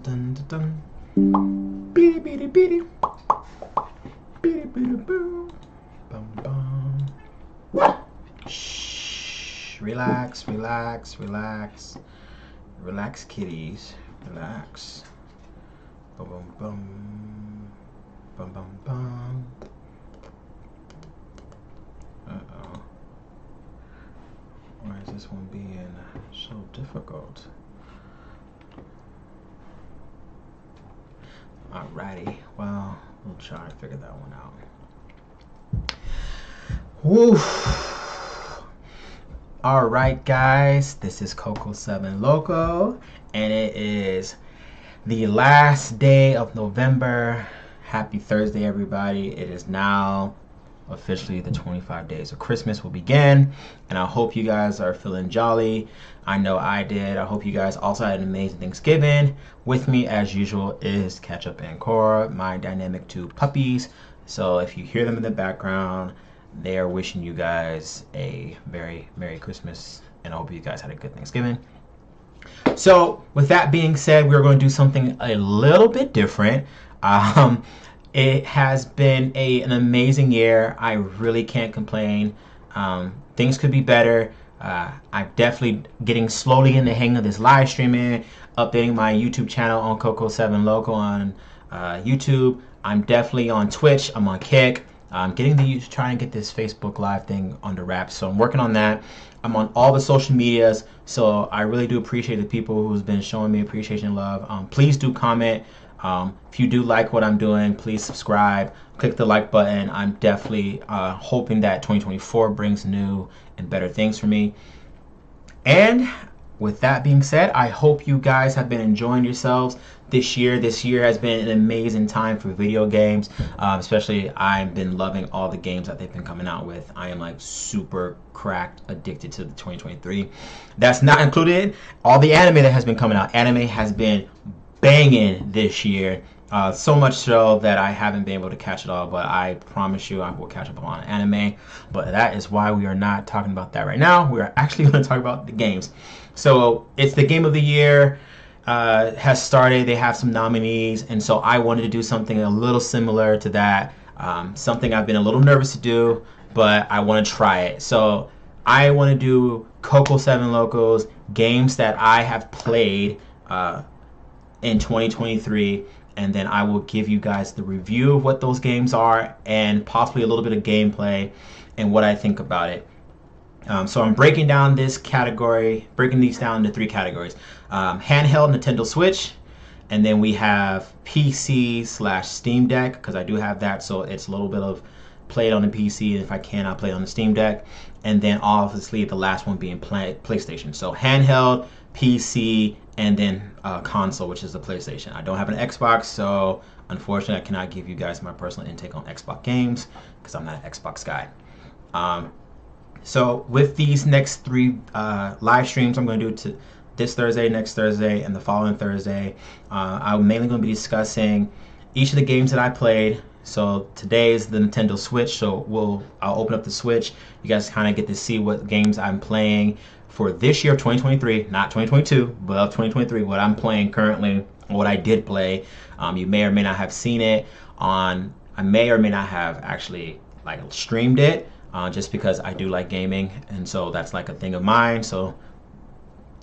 dun, dun, dun. Beady, beady, beady. Beady, beady, boo. Bum, bum. Shh. Relax, relax, relax. Relax, kitties. Relax. Bum, bum, bum. Bum, bum, bum. Uh-oh. Why is this one being so difficult? Alrighty, well, we'll try and figure that one out. Woo! Alright, guys, this is Coco7 Loco, and it is the last day of November. Happy Thursday, everybody. It is now officially the 25 days of Christmas will begin, and I hope you guys are feeling jolly. I know I did. I hope you guys also had an amazing Thanksgiving. With me as usual is Ketchup and Cora, my dynamic two puppies. So if you hear them in the background, they are wishing you guys a very Merry Christmas, and I hope you guys had a good Thanksgiving. So with that being said, we're going to do something a little bit different. It has been an amazing year. I really can't complain. Things could be better. I'm definitely getting slowly in the hang of this live streaming, updating my YouTube channel on Coco7 Loco on YouTube. I'm definitely on Twitch. I'm on Kick. I'm getting to try and get this Facebook Live thing under wraps, so I'm working on that. I'm on all the social medias, so I really do appreciate the people who's been showing me appreciation and love. Please do comment. If you do like what I'm doing, please subscribe, click the like button. I'm definitely hoping that 2024 brings new and better things for me. And with that being said, I hope you guys have been enjoying yourselves this year. This year has been an amazing time for video games. Especially, I've been loving all the games that they've been coming out with. I am like super cracked addicted to the 2023. That's not included all the anime that has been coming out. Anime has been banging this year, so much so that I haven't been able to catch it all, but I promise you I will catch up on anime. But that is why we are not talking about that right now. We are actually going to talk about the games. So it's the game of the year has started. They have some nominees, and so I wanted to do something a little similar to that, something I've been a little nervous to do, but I want to try it. So I want to do Coco7 Loco's games that I have played in 2023, and then I will give you guys the review of what those games are and possibly a little bit of gameplay and what I think about it. So I'm breaking down this category, breaking these down into three categories: handheld Nintendo Switch, and then we have PC/Steam Deck, because I do have that, so it's a little bit of play it on the PC, and if I can, I'll play it on the Steam Deck, and then obviously the last one being PlayStation. So handheld, PC, and then console, which is the PlayStation. I don't have an Xbox, so unfortunately I cannot give you guys my personal intake on Xbox games because I'm not an Xbox guy. So with these next three live streams I'm going to do this Thursday, next Thursday, and the following Thursday, I'm mainly going to be discussing each of the games that I played. So today is the Nintendo Switch, so I'll open up the Switch. You guys kind of get to see what games I'm playing for this year of 2023, not 2022, but of 2023, what I'm playing currently, what I did play. You may or may not have seen it I may or may not have actually like streamed it, just because I do like gaming, and so that's like a thing of mine. So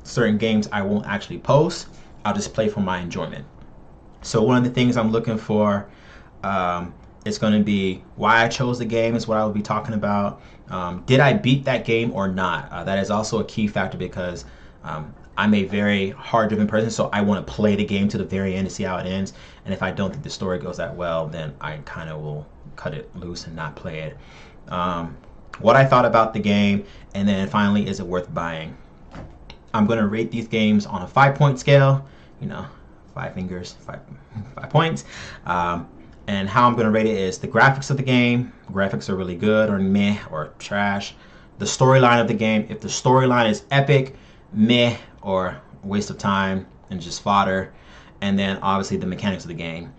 certain games I won't actually post, I'll just play for my enjoyment. So one of the things I'm looking for, it's going to be why I chose the game is what I will be talking about. Did I beat that game or not? That is also a key factor, because I'm a very hard-driven person, so I want to play the game to the very end to see how it ends. And if I don't think the story goes that well, then I kind of will cut it loose and not play it. What I thought about the game, and then finally, is it worth buying? I'm going to rate these games on a 5-point scale. You know, 5 fingers, 5 points. And how I'm going to rate it is the graphics of the game. Graphics are really good or meh or trash. The storyline of the game. If the storyline is epic, meh or waste of time and just fodder. And then obviously the mechanics of the game.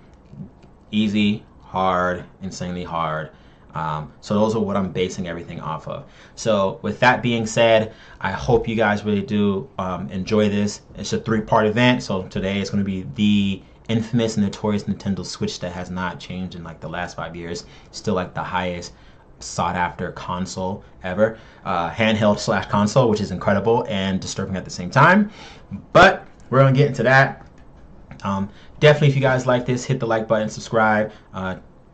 Easy, hard, insanely hard. So those are what I'm basing everything off of. So with that being said, I hope you guys really do enjoy this. It's a 3-part event. So today is going to be the infamous and notorious Nintendo Switch that has not changed in like the last 5 years. Still like the highest sought after console ever, handheld / console, which is incredible and disturbing at the same time. But we're gonna get into that. Definitely, if you guys like this, hit the like button, subscribe,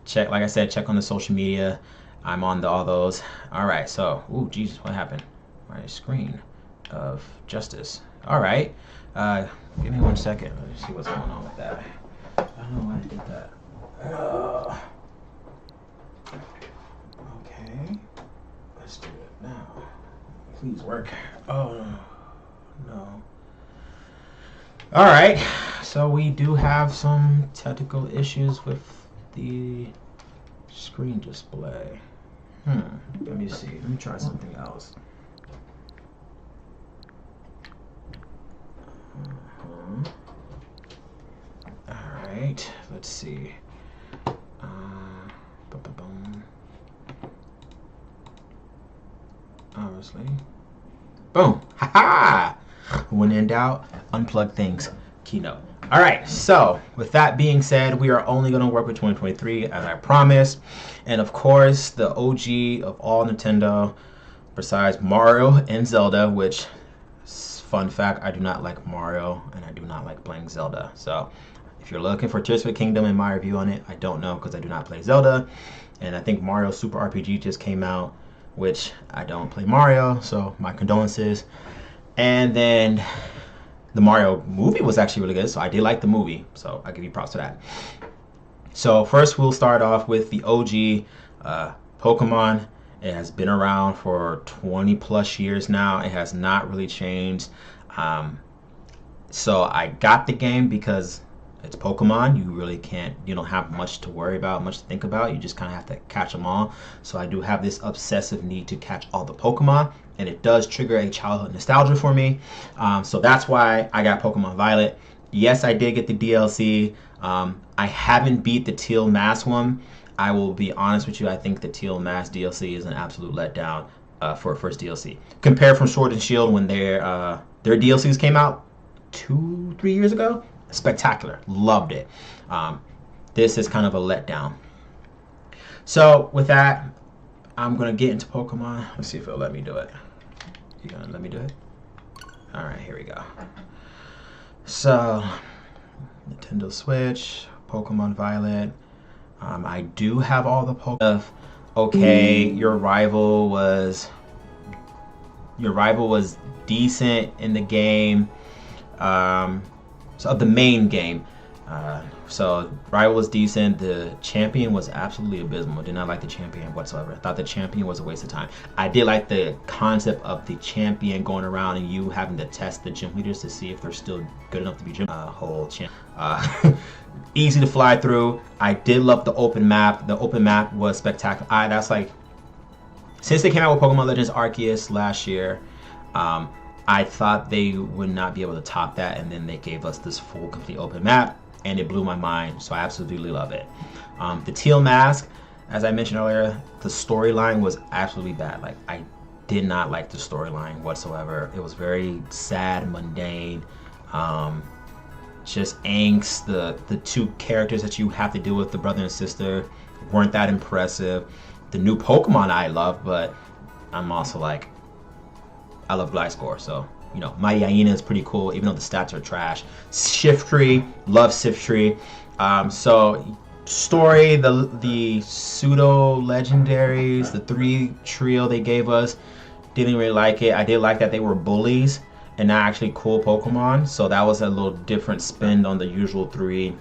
check, like I said, check on the social media. I'm on all those. All right, so ooh, Jesus, what happened? My screen of justice. All right, give me 1 second. Let's see what's going on with that. I don't know why I did that. Okay, let's do it now. Please work. Oh no. All right, so we do have some technical issues with the screen display. Let me see. Let me try something else. All right, let's see. Obviously. Boom. Ha-ha! When in doubt, unplug things. Keynote. All right, so with that being said, we are only going to work with 2023 as I promised. And of course, the OG of all Nintendo, besides Mario and Zelda, which, fun fact, I do not like Mario and I do not like playing Zelda. So if you're looking for Tears of the Kingdom and my review on it, I don't know because I do not play Zelda. And I think Mario Super RPG just came out, which I don't play Mario, so my condolences. And then the Mario movie was actually really good, so I did like the movie, so I give you props to that. So first we'll start off with the OG Pokemon. It has been around for 20 plus years now. It has not really changed. So I got the game because it's Pokemon. You don't have much to worry about, much to think about. You just kind of have to catch them all. So I do have this obsessive need to catch all the Pokemon, and it does trigger a childhood nostalgia for me. So that's why I got Pokemon Violet. Yes, I did get the DLC. I haven't beat the Teal Mask one. I will be honest with you. I think the Teal Mask DLC is an absolute letdown for a first DLC. Compared from Sword and Shield when their DLCs came out 2-3 years ago. Spectacular. Loved it. This is kind of a letdown. So with that, I'm going to get into Pokemon. Let's see if it'll let me do it. You going to let me do it? All right, here we go. So, Nintendo Switch, Pokemon Violet. I do have all the Pokemon. Okay, your rival was decent in the game. So of the main game, so rival was decent. The champion was absolutely abysmal. Did not like the champion whatsoever. I thought the champion was a waste of time. I did like the concept of the champion going around and you having to test the gym leaders to see if they're still good enough to be gym. Easy to fly through. I did love the open map. The open map was spectacular. That's like, since they came out with Pokemon Legends Arceus last year, I thought they would not be able to top that, and then they gave us this full, complete open map, and it blew my mind, so I absolutely love it. The Teal Mask, as I mentioned earlier, the storyline was absolutely bad. Like, I did not like the storyline whatsoever. It was very sad, mundane, just angst. The two characters that you have to deal with, the brother and sister, weren't that impressive. The new Pokemon I love, but I'm also like, I love Gliscor, so, you know, my Yaina is pretty cool, even though the stats are trash. Shiftry, love Shiftry. So, story, the pseudo-legendaries, the 3 trio they gave us, didn't really like it. I did like that they were bullies and not actually cool Pokemon, so that was a little different spin on the usual 3.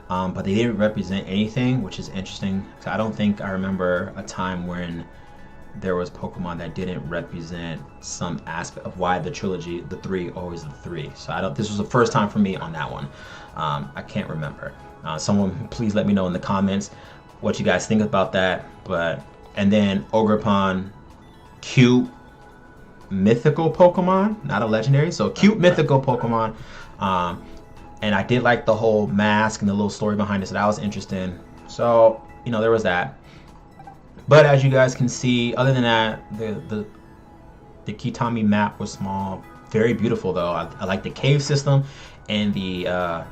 But they didn't represent anything, which is interesting. So I don't think I remember a time when there was Pokemon that didn't represent some aspect of why the trilogy, the 3, always the 3. So this was the first time for me on that one. I can't remember. Someone please let me know in the comments what you guys think about that. And then Ogerpon, cute mythical Pokemon, not a legendary, so cute mythical Pokemon. And I did like the whole mask and the little story behind it, so that was interesting. So, you know, there was that. But as you guys can see, other than that, the Kitami map was small, very beautiful though. I like the cave system and the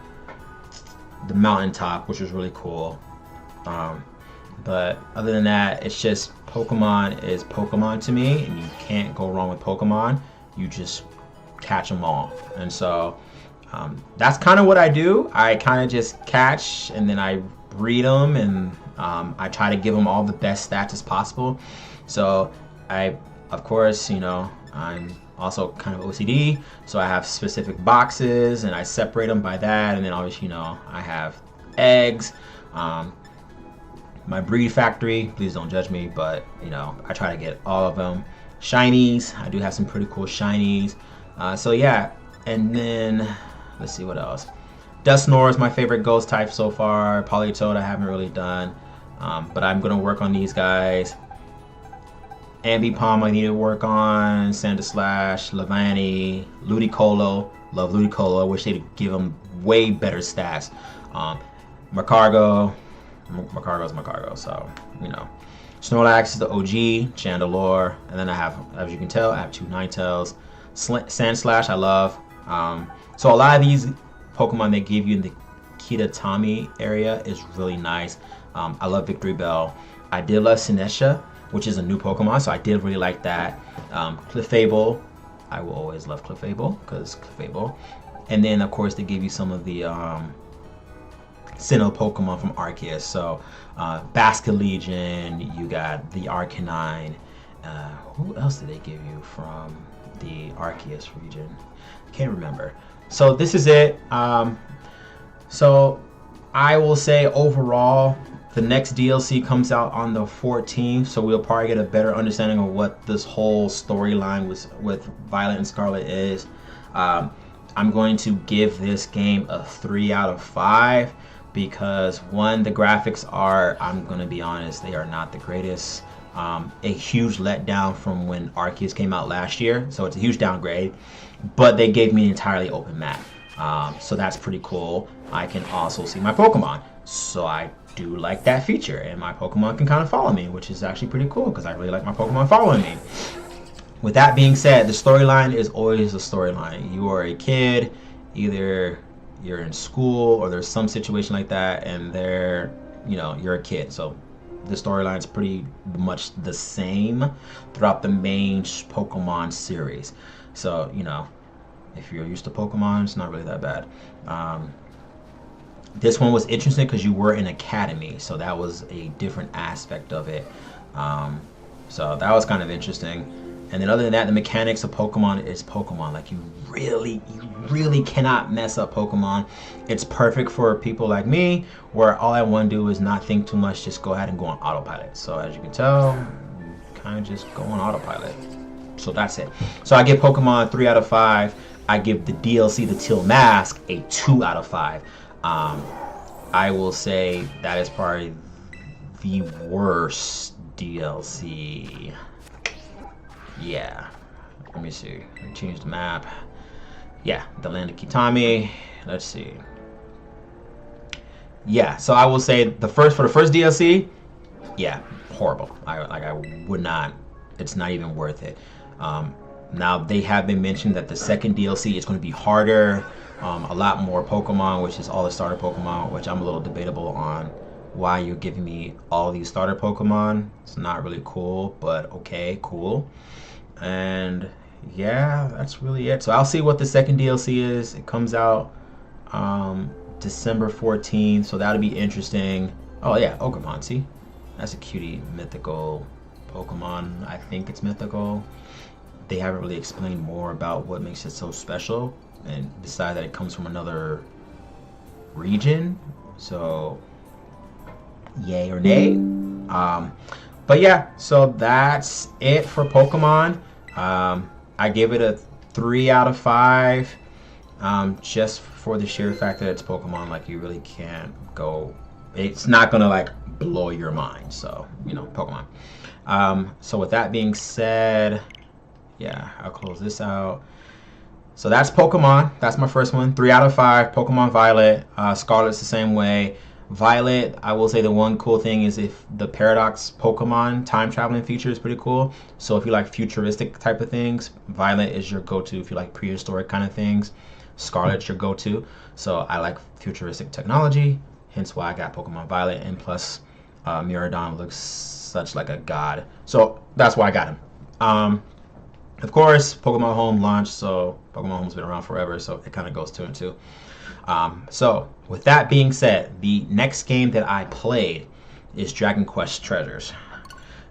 mountaintop, which was really cool. But other than that, it's just Pokemon is Pokemon to me, and you can't go wrong with Pokemon. You just catch them all, and so that's kind of what I do. I kind of just catch, and then I breed them, and I try to give them all the best stats as possible. So of course, you know, I'm also kind of OCD, so I have specific boxes, and I separate them by that, and then obviously, you know, I have eggs. My breed factory, please don't judge me, but you know, I try to get all of them. Shinies, I do have some pretty cool shinies. So yeah, and then let's see what else. Dusknoir is my favorite ghost type so far. Politoed I haven't really done, but I'm gonna work on these guys. Ambipom I need to work on. Sandslash, Levani, Ludicolo, love Ludicolo. I wish they'd give them way better stats. Macargo's Macargo, so you know. Snorlax is the OG, Chandelure, and then I have, as you can tell, I have 2 Ninetales. Sandslash I love. So a lot of these Pokemon they give you in the Kitatami area is really nice. I love Victory Bell. I did love Sinesha, which is a new Pokemon, so I did really like that. Clefable, I will always love Clefable, because Clefable. And then of course they give you some of the Sinnoh Pokemon from Arceus. So Basket Legion, you got the Arcanine. Who else did they give you from the Arceus region? I can't remember. So this is it. So I will say overall, the next DLC comes out on the 14th, so we'll probably get a better understanding of what this whole storyline with Violet and Scarlet is. I'm going to give this game a 3 out of 5 because one, the graphics are, I'm going to be honest, they are not the greatest. A huge letdown from when Arceus came out last year, so it's a huge downgrade, but they gave me an entirely open map, so that's pretty cool. I can also see my Pokemon, so I do like that feature, and my Pokemon can kind of follow me, which is actually pretty cool because I really like my Pokemon following me. With that being said, the storyline is always a storyline. You are a kid, either you're in school or there's some situation like that, and you're a kid, so the storyline is pretty much the same throughout the main Pokemon series. So, you know, if you're used to Pokemon, it's not really that bad. This one was interesting because you were in Academy, so that was a different aspect of it. So that was kind of interesting. And then other than that, the mechanics of Pokemon is Pokemon. Like you really cannot mess up Pokemon. It's perfect for people like me, where all I want to do is not think too much, just go ahead and go on autopilot. So as you can tell, kind of just go on autopilot. So that's it. So I give Pokemon 3 out of 5. I give the DLC, the Teal Mask, a 2 out of 5. I will say that is probably the worst DLC. Yeah, let me see. Let me change the map. Yeah, the Land of Kitami. Let's see. Yeah, so I will say for the first DLC, yeah, horrible. I would not. It's not even worth it. Now they have been mentioned that the second DLC is going to be harder, a lot more Pokemon, which is all the starter Pokemon, which I'm a little debatable on why you're giving me all these starter Pokemon. It's not really cool, but okay, cool. And yeah, that's really it. So I'll see what the second DLC is. It comes out December 14th, so that'll be interesting. Oh yeah, Ogremon, see? That's a cutie mythical Pokemon. I think it's mythical. They haven't really explained more about what makes it so special, and besides that it comes from another region, so yay or nay. But yeah, so that's it for Pokemon. I give it a 3 out of 5, just for the sheer fact that it's Pokemon. Like you really can't go, it's not gonna like blow your mind. So you know, Pokemon. So with that being said, yeah, I'll close this out. So that's Pokemon. That's my first one. 3 out of 5. Pokemon Violet. Scarlet's the same way. Violet, I will say the one cool thing is if the Paradox Pokemon time traveling feature is pretty cool. So if you like futuristic type of things, Violet is your go-to. If you like prehistoric kind of things, Scarlet's your go-to. So I like futuristic technology, hence why I got Pokemon Violet. And plus, Miraidon looks such like a god. So that's why I got him. Of course, Pokemon Home launched, so Pokemon Home's been around forever, so it kind of goes 2 and 2. So with that being said, the next game that I played is Dragon Quest Treasures.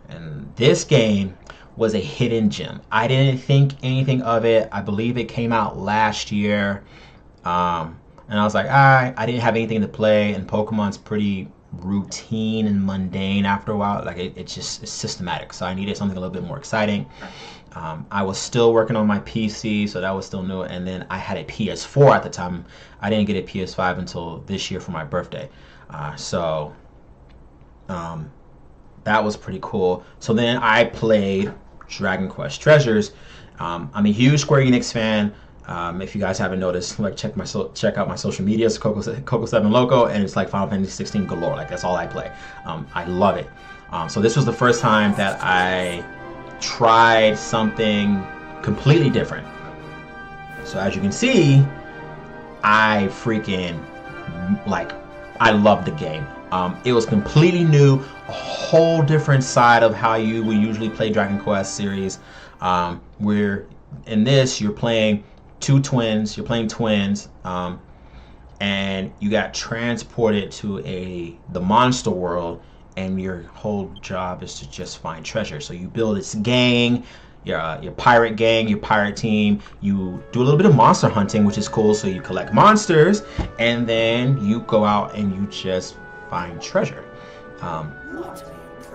And this game was a hidden gem. I didn't think anything of it. I believe it came out last year. And I was like, I didn't have anything to play, and Pokemon's pretty routine and mundane after a while. Like it's systematic, so I needed something a little bit more exciting. I was still working on my PC, so that was still new, and then I had a PS4 at the time. I didn't get a PS5 until this year for my birthday. So that was pretty cool. So then I played Dragon Quest Treasures. I'm a huge Square Enix fan. If you guys haven't noticed, like check out my social medias, Coco7 Loco, and it's like Final Fantasy 16 galore. Like that's all I play. I love it. So this was the first time that I tried something completely different. So as you can see, I loved the game. It was completely new, a whole different side of how you would usually play Dragon Quest series. Where in this you're playing twins, and you got transported to the monster world, and your whole job is to just find treasure. So you build this gang, your pirate gang, your pirate team. You do a little bit of monster hunting, which is cool. So you collect monsters, and then you go out and you just find treasure.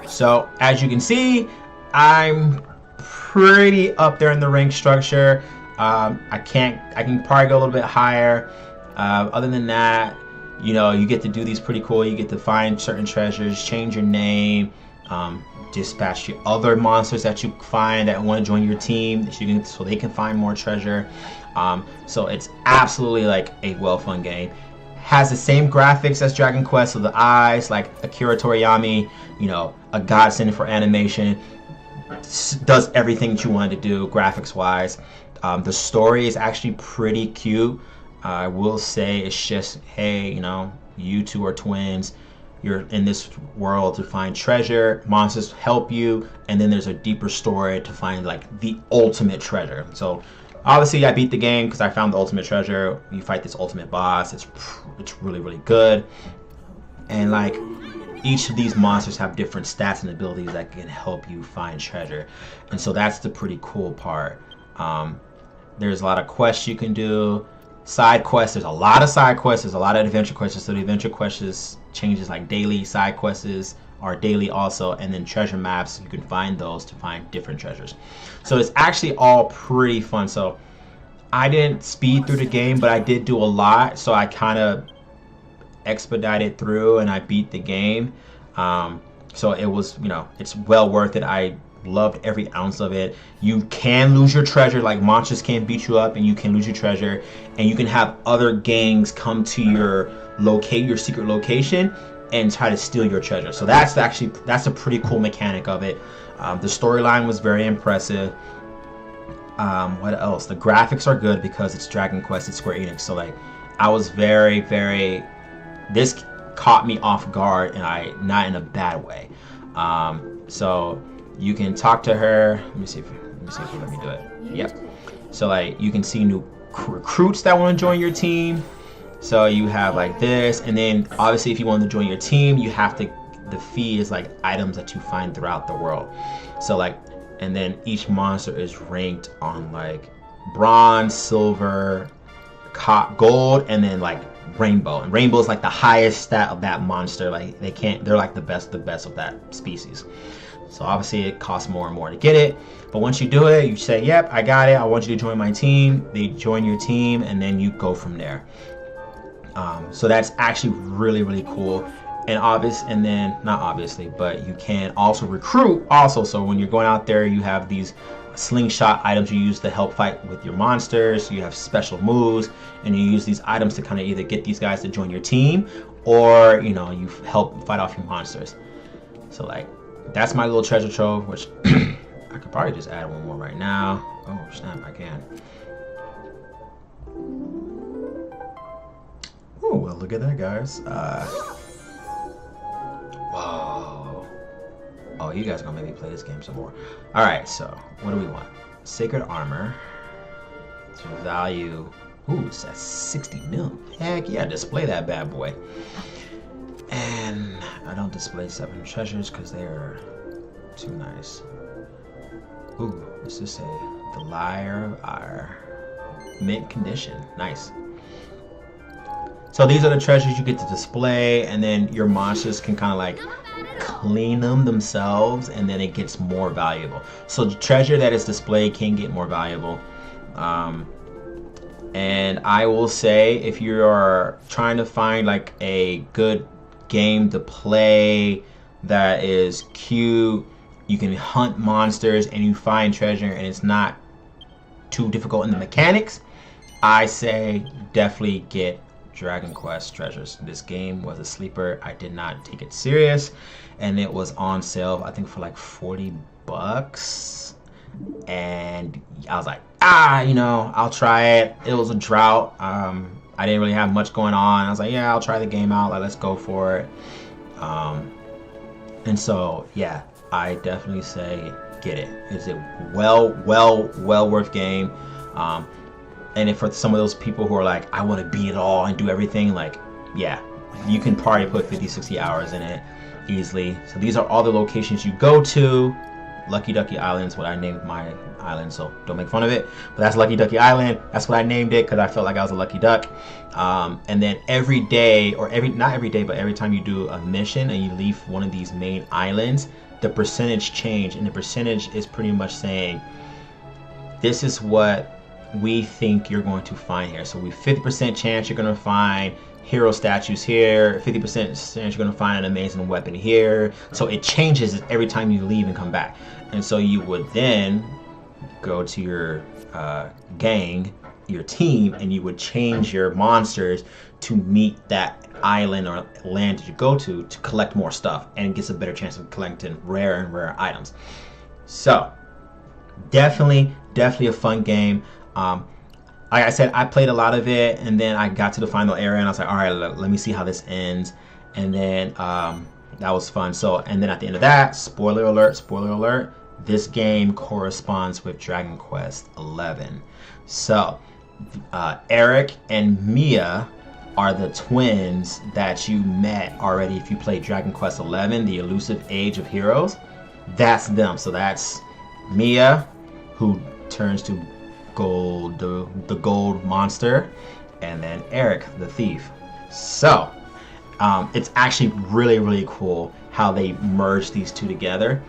So as you can see, I'm pretty up there in the rank structure. I can probably go a little bit higher. Other than that, you know, you get to do these pretty cool. You get to find certain treasures, change your name, dispatch your other monsters that you find that want to join your team, so they can find more treasure. So it's absolutely like a well-fun game. Has the same graphics as Dragon Quest, so the eyes, like Akira Toriyama, you know, a godsend for animation. Does everything that you wanted to do graphics-wise. The story is actually pretty cute. I will say it's just, hey, you know, you two are twins. You're in this world to find treasure. Monsters help you, and then there's a deeper story to find like the ultimate treasure. So obviously I beat the game because I found the ultimate treasure. You fight this ultimate boss. It's really, really good. And like each of these monsters have different stats and abilities that can help you find treasure. And so that's the pretty cool part. There's a lot of quests you can do. Side quests, there's a lot of side quests, there's a lot of adventure quests. So the adventure quests changes like daily, side quests are daily also, and then treasure maps, you can find those to find different treasures. So it's actually all pretty fun. So I didn't speed through the game, but I did do a lot, so I kind of expedited through and I beat the game. So it was, you know, it's well worth it. I loved every ounce of it. You can lose your treasure, like monsters can beat you up and you can lose your treasure, and you can have other gangs come to your secret location and try to steal your treasure. So that's a pretty cool mechanic of it. The storyline was very impressive. What else? The graphics are good because it's Dragon Quest, it's Square Enix. So like I was very, this caught me off guard, and not in a bad way. So you can talk to her. Let me see if you let me do it. Yep. So like you can see new recruits that want to join your team. So you have like this, and then obviously if you want to join your team, you have to. The fee is like items that you find throughout the world. So like, and then each monster is ranked on like bronze, silver, gold, and then like rainbow. And rainbow is like the highest stat of that monster. Like they're like the best of that species. So obviously it costs more and more to get it. But once you do it, you say, yep, I got it. I want you to join my team. They join your team, and then you go from there. So that's actually really, really cool. And then not obviously, but you can also recruit also. So when you're going out there, you have these slingshot items you use to help fight with your monsters. You have special moves, and you use these items to kind of either get these guys to join your team, or you know, you help fight off your monsters. So like, that's my little treasure trove, which I could probably just add one more right now. Oh snap, I can. Oh well, look at that, guys. Whoa. Oh, you guys are gonna make me play this game some more. All right, so what do we want? Sacred armor to value. Ooh, it's at 60 mil. Heck yeah, display that bad boy. And I don't display 7 treasures because they're too nice. Ooh, what's this say? The Lyre of Ire. Mint condition. Nice. So these are the treasures you get to display, and then your monsters can kind of like clean them themselves, and then it gets more valuable. So the treasure that is displayed can get more valuable. And I will say, if you are trying to find like a good game to play that is cute, you can hunt monsters and you find treasure and it's not too difficult in the mechanics, I say definitely get Dragon Quest treasures. This game was a sleeper. I did not take it serious, and it was on sale I think for like 40 bucks, and I was like, you know, I'll try it. It was a drought. I didn't really have much going on. I was like, yeah, I'll try the game out. Like, let's go for it. And so yeah, I definitely say get it. It's a well worth game. And if for some of those people who are like, I want to beat it all and do everything, like, yeah, you can probably put 50, 60 hours in it easily. So these are all the locations you go to. Lucky Ducky Island's what I named my island, so don't make fun of it. But that's Lucky Ducky Island. That's what I named it because I felt like I was a lucky duck. And then every day, or not every day, but every time you do a mission and you leave one of these main islands, the percentage change, and the percentage is pretty much saying, this is what we think you're going to find here. So we 50% chance you're going to find hero statues here, 50% chance you're going to find an amazing weapon here. So it changes every time you leave and come back. And so you would then go to your gang, your team, and you would change your monsters to meet that island or land that you go to collect more stuff, and it gets a better chance of collecting rare and rare items. So definitely a fun game. Like I said, I played a lot of it, and then I got to the final area, and I was like, all right, let me see how this ends. And then that was fun. So, and then at the end of that, spoiler alert, this game corresponds with Dragon Quest 11. So, Eric and Mia are the twins that you met already if you played Dragon Quest 11, the Elusive Age of Heroes. That's them. So that's Mia, who turns to gold, the gold monster, and then Eric, the thief. So it's actually really cool how they merged these two together.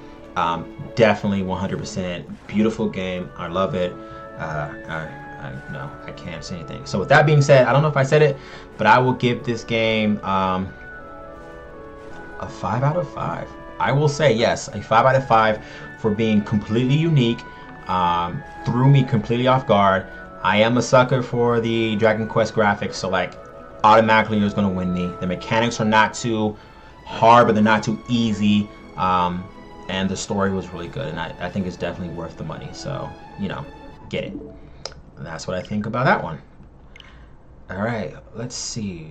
Definitely 100% beautiful game. I love it. No, I can't say anything. So with that being said, I don't know if I said it, but I will give this game a 5 out of 5. I will say yes, a 5 out of 5 for being completely unique. Threw me completely off guard. I am a sucker for the Dragon Quest graphics, so like automatically it's gonna win me. The mechanics are not too hard, but they're not too easy. And the story was really good, and I think it's definitely worth the money. So, you know, get it. And that's what I think about that one. All right, let's see.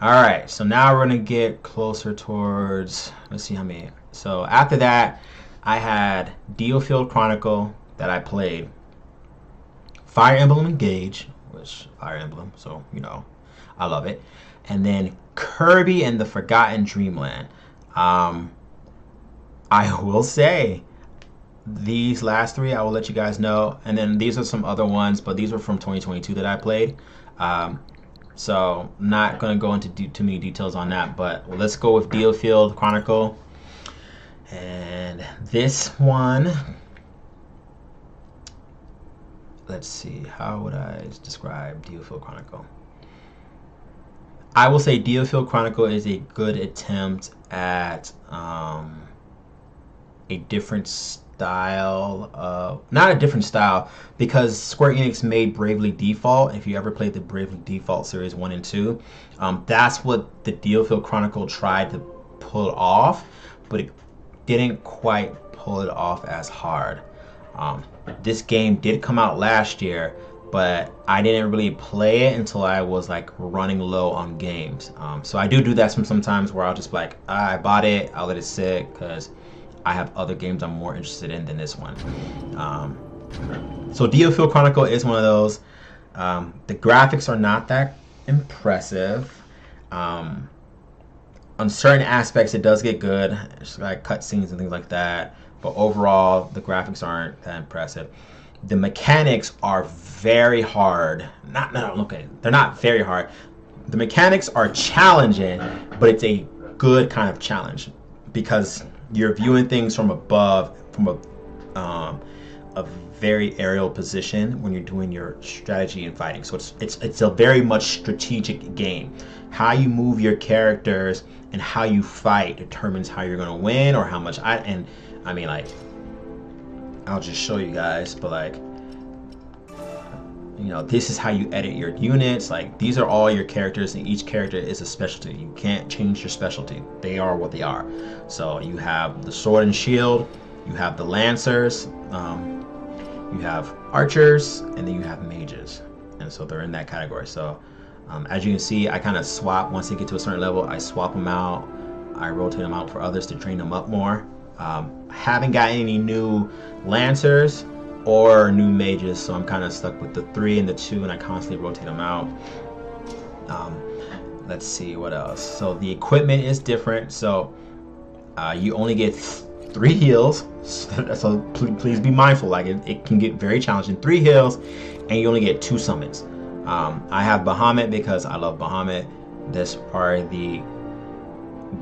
All right, so now we're gonna get closer towards, let's see how many. So after that, I had Diofield Chronicle that I played, Fire Emblem Engage, which Fire Emblem, so you know, I love it, and then Kirby and the Forgotten Dreamland. I will say these last three, I will let you guys know, and then these are some other ones, but these were from 2022 that I played. So not gonna go into too many details on that, but let's go with Diofield Chronicle. And this one, let's see, how would I describe Diofield Chronicle? I will say Diofield Chronicle is a good attempt at a different style of, not a different style, because Square Enix made Bravely Default. If you ever played the Bravely Default series 1 and 2, that's what the Diofield Chronicle tried to pull off, but it didn't quite pull it off as hard. This game did come out last year, but I didn't really play it until I was like running low on games. So I do that sometimes where I'll just be like, I bought it, I'll let it sit because I have other games I'm more interested in than this one. So Diofield Chronicle is one of those. The graphics are not that impressive. On certain aspects it does get good, it's like cutscenes and things like that, but overall the graphics aren't that impressive. The mechanics are very hard. They're not very hard. The mechanics are challenging, but it's a good kind of challenge because you're viewing things from above, from a very aerial position when you're doing your strategy and fighting. So it's a very much strategic game. How you move your characters and how you fight determines how you're gonna win or how much. I mean, like, I'll just show you guys, but like, you know, this is how you edit your units. Like, these are all your characters, and each character is a specialty. You can't change your specialty. They are what they are. So you have the sword and shield, you have the lancers, you have archers, and then you have mages. And so they're in that category. So as you can see, I kind of swap. Once they get to a certain level, I swap them out. I rotate them out for others to train them up more. Haven't got any new lancers or new mages, so I'm kind of stuck with the 3 and the 2, and I constantly rotate them out. Let's see what else. So the equipment is different. So you only get 3 heals, so please be mindful. Like, it can get very challenging. 3 heals, and you only get 2 summons. I have Bahamut because I love Bahamut. That's probably the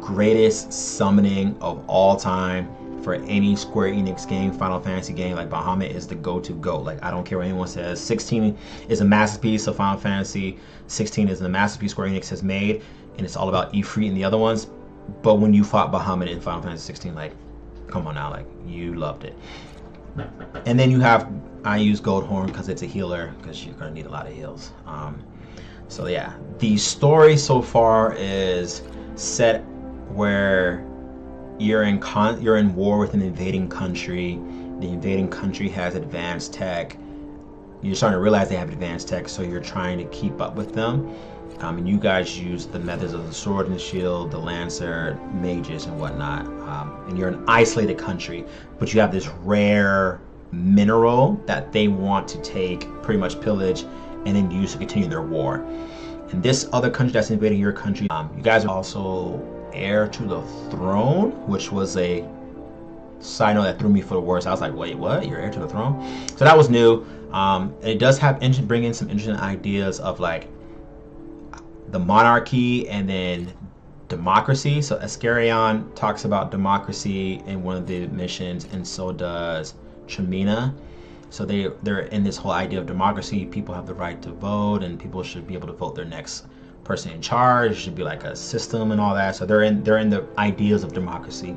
greatest summoning of all time for any Square Enix game, Final Fantasy game. Like, Bahamut is the go-to goat. Like, I don't care what anyone says. 16 is a masterpiece of Final Fantasy. 16 is the masterpiece Square Enix has made, and it's all about Ifrit and the other ones. But when you fought Bahamut in Final Fantasy 16, like, come on now, like, you loved it. And then you have, I use Goldhorn because it's a healer, because you're gonna need a lot of heals. So yeah, the story so far is set where you're in war with an invading country. The invading country has advanced tech. You're starting to realize they have advanced tech, so you're trying to keep up with them. And you guys use the methods of the sword and the shield, the lancer, mages, and whatnot. And you're an isolated country, but you have this rare mineral that they want to take, pretty much pillage, and then use to continue their war. And this other country that's invading your country, you guys are also heir to the throne, which was a side note that threw me for the worst. I was like, wait, what? You're heir to the throne? So that was new. It does bring in some interesting ideas of like the monarchy and then democracy. So Ascarion talks about democracy in one of the missions, and so does Tremina. So they're in this whole idea of democracy. People have the right to vote, and people should be able to vote their next person in charge. It should be like a system and all that. So they're in the ideas of democracy.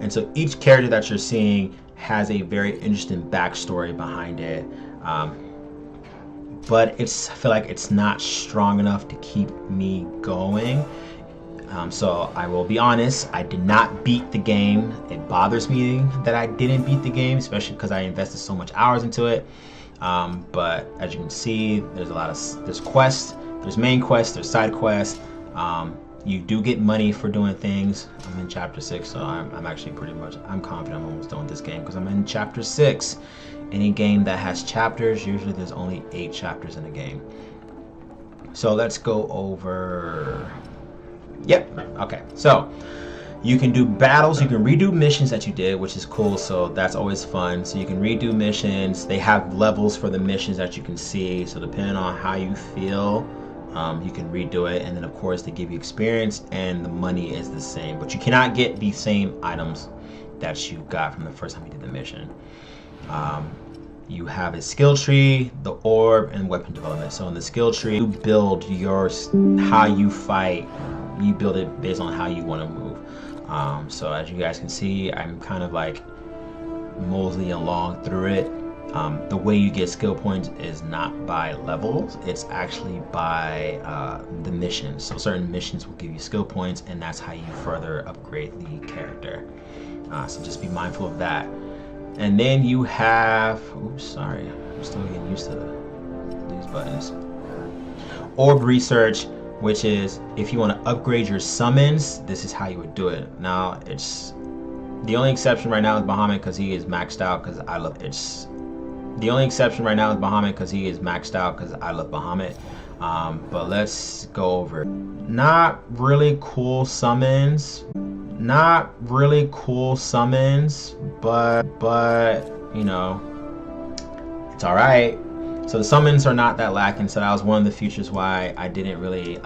And so each character that you're seeing has a very interesting backstory behind it. But I feel like it's not strong enough to keep me going. So I will be honest, I did not beat the game. It bothers me that I didn't beat the game, especially because I invested so much hours into it. But as you can see, there's there's quests, there's main quests, there's side quests. You do get money for doing things. I'm in chapter 6, so I'm actually I'm confident I'm almost done with this game because I'm in chapter 6. Any game that has chapters, usually there's only 8 chapters in a game. So let's go over. Yep, okay. So you can do battles, you can redo missions that you did, which is cool, so that's always fun. So you can redo missions. They have levels for the missions that you can see, so depending on how you feel, you can redo it. And then of course they give you experience, and the money is the same, but you cannot get the same items that you got from the first time you did the mission. You have a skill tree, the orb, and weapon development. So in the skill tree, you build how you fight. You build it based on how you want to move. So as you guys can see, I'm kind of like mosey along through it. The way you get skill points is not by levels, it's actually by the missions. So certain missions will give you skill points, and that's how you further upgrade the character. So just be mindful of that. And then you have, oops, sorry, I'm still getting used to these buttons. Orb research, which is if you want to upgrade your summons, this is how you would do it. Now, it's the only exception right now is Bahamut because he is maxed out because I love it's. The only exception right now is Bahamut because he is maxed out because I love Bahamut. But let's go over it. Not really cool summons. Not really cool summons, but you know, it's all right. So the summons are not that lacking. So that was one of the features why I didn't really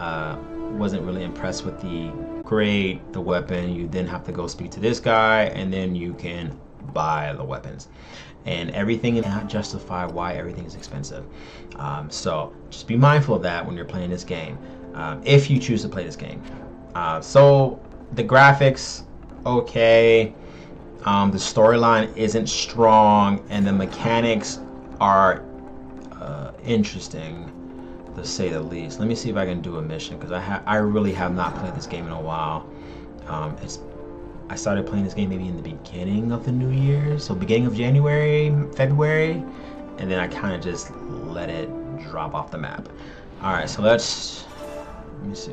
wasn't really impressed with the upgrade the weapon. You then have to go speak to this guy, and then you can buy the weapons. And everything cannot justify why everything is expensive. So just be mindful of that when you're playing this game, if you choose to play this game. So the graphics, okay. The storyline isn't strong, and the mechanics are interesting, to say the least. Let me see if I can do a mission, because I really have not played this game in a while. I started playing this game maybe in the beginning of the new year, so beginning of January, February, and then I kind of just let it drop off the map. All right, so let me see.